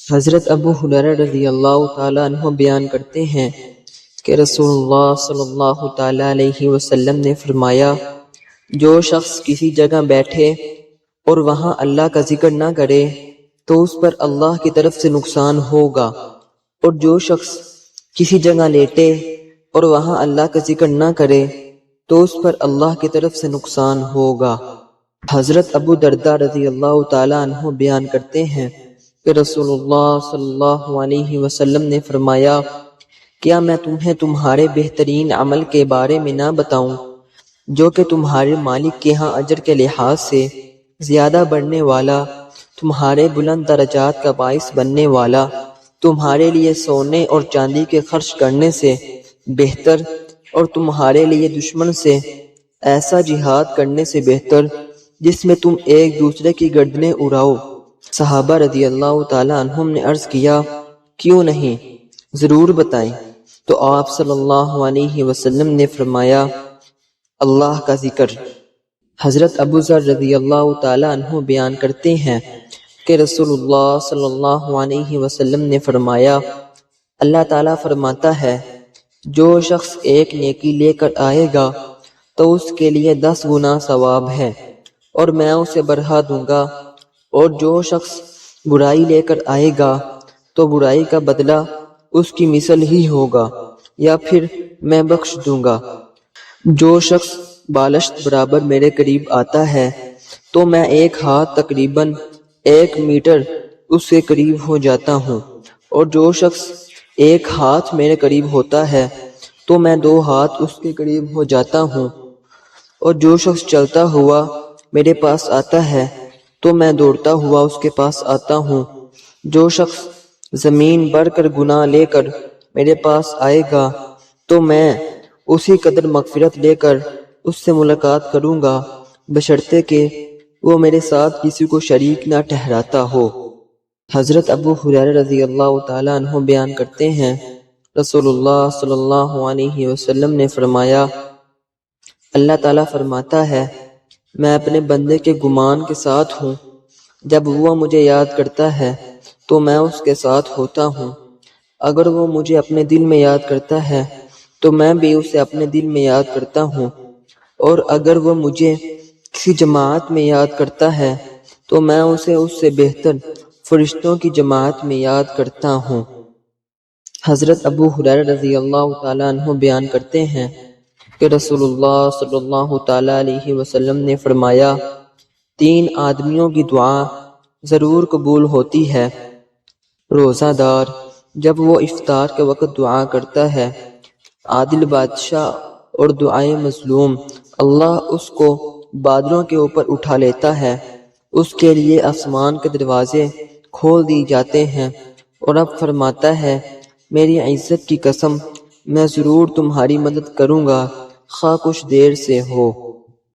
حضرت ابو ہریرہ رضی اللہ تعالیٰ عنہ بیان کرتے ہیں کہ رسول اللہ صلی اللہ تعالیٰ علیہ وسلم نے فرمایا، جو شخص کسی جگہ بیٹھے اور وہاں اللہ کا ذکر نہ کرے تو اس پر اللہ کی طرف سے نقصان ہوگا، اور جو شخص کسی جگہ لیٹے اور وہاں اللہ کا ذکر نہ کرے تو اس پر اللہ کی طرف سے نقصان ہوگا۔ حضرت ابو درداء رضی اللہ تعالیٰ عنہ بیان کرتے ہیں کہ رسول اللہ صلی اللہ علیہ وسلم نے فرمایا، کیا میں تمہیں تمہارے بہترین عمل کے بارے میں نہ بتاؤں جو کہ تمہارے مالک کے ہاں اجر کے لحاظ سے زیادہ بڑھنے والا، تمہارے بلند درجات کا باعث بننے والا، تمہارے لیے سونے اور چاندی کے خرچ کرنے سے بہتر، اور تمہارے لیے دشمن سے ایسا جہاد کرنے سے بہتر جس میں تم ایک دوسرے کی گردنیں اڑاؤ؟ صحابہ رضی اللہ تعالیٰ عنہم نے عرض کیا، کیوں نہیں، ضرور بتائیں۔ تو آپ صلی اللہ علیہ وسلم نے فرمایا، اللہ کا ذکر۔ حضرت ابو ذر رضی اللہ تعالیٰ عنہ بیان کرتے ہیں کہ رسول اللہ صلی اللہ علیہ وسلم نے فرمایا، اللہ تعالیٰ فرماتا ہے، جو شخص ایک نیکی لے کر آئے گا تو اس کے لیے 10 گنا ثواب ہے اور میں اسے بڑھا دوں گا، اور جو شخص برائی لے کر آئے گا تو برائی کا بدلہ اس کی مثل ہی ہوگا، یا پھر میں بخش دوں گا۔ جو شخص بالشت برابر میرے قریب آتا ہے تو میں ایک ہاتھ تقریباً 1 میٹر اس کے قریب ہو جاتا ہوں، اور جو شخص ایک ہاتھ میرے قریب ہوتا ہے تو میں 2 ہاتھ اس کے قریب ہو جاتا ہوں، اور جو شخص چلتا ہوا میرے پاس آتا ہے تو میں دوڑتا ہوا اس کے پاس آتا ہوں۔ جو شخص زمین بڑھ کر گناہ لے کر میرے پاس آئے گا تو میں اسی قدر مغفرت لے کر اس سے ملاقات کروں گا، بشرطے کہ وہ میرے ساتھ کسی کو شریک نہ ٹھہراتا ہو۔ حضرت ابو ہریرہ رضی اللہ تعالیٰ عنہ بیان کرتے ہیں، رسول اللہ صلی اللہ علیہ وسلم نے فرمایا، اللہ تعالیٰ فرماتا ہے، میں اپنے بندے کے گمان کے ساتھ ہوں، جب وہ مجھے یاد کرتا ہے تو میں اس کے ساتھ ہوتا ہوں، اگر وہ مجھے اپنے دل میں یاد کرتا ہے تو میں بھی اسے اپنے دل میں یاد کرتا ہوں، اور اگر وہ مجھے کسی جماعت میں یاد کرتا ہے تو میں اسے اس سے بہتر فرشتوں کی جماعت میں یاد کرتا ہوں۔ حضرت ابو ہریرہ رضی اللہ تعالیٰ عنہ بیان کرتے ہیں کہ رسول اللہ صلی اللہ تعالیٰ علیہ وسلم نے فرمایا، 3 آدمیوں کی دعا ضرور قبول ہوتی ہے، روزہ دار جب وہ افطار کے وقت دعا کرتا ہے، عادل بادشاہ اور دعائے مظلوم، اللہ اس کو بادلوں کے اوپر اٹھا لیتا ہے، اس کے لیے آسمان کے دروازے کھول دی جاتے ہیں، اور اب فرماتا ہے، میری عزت کی قسم، میں ضرور تمہاری مدد کروں گا، خواہ کچھ دیر سے ہو۔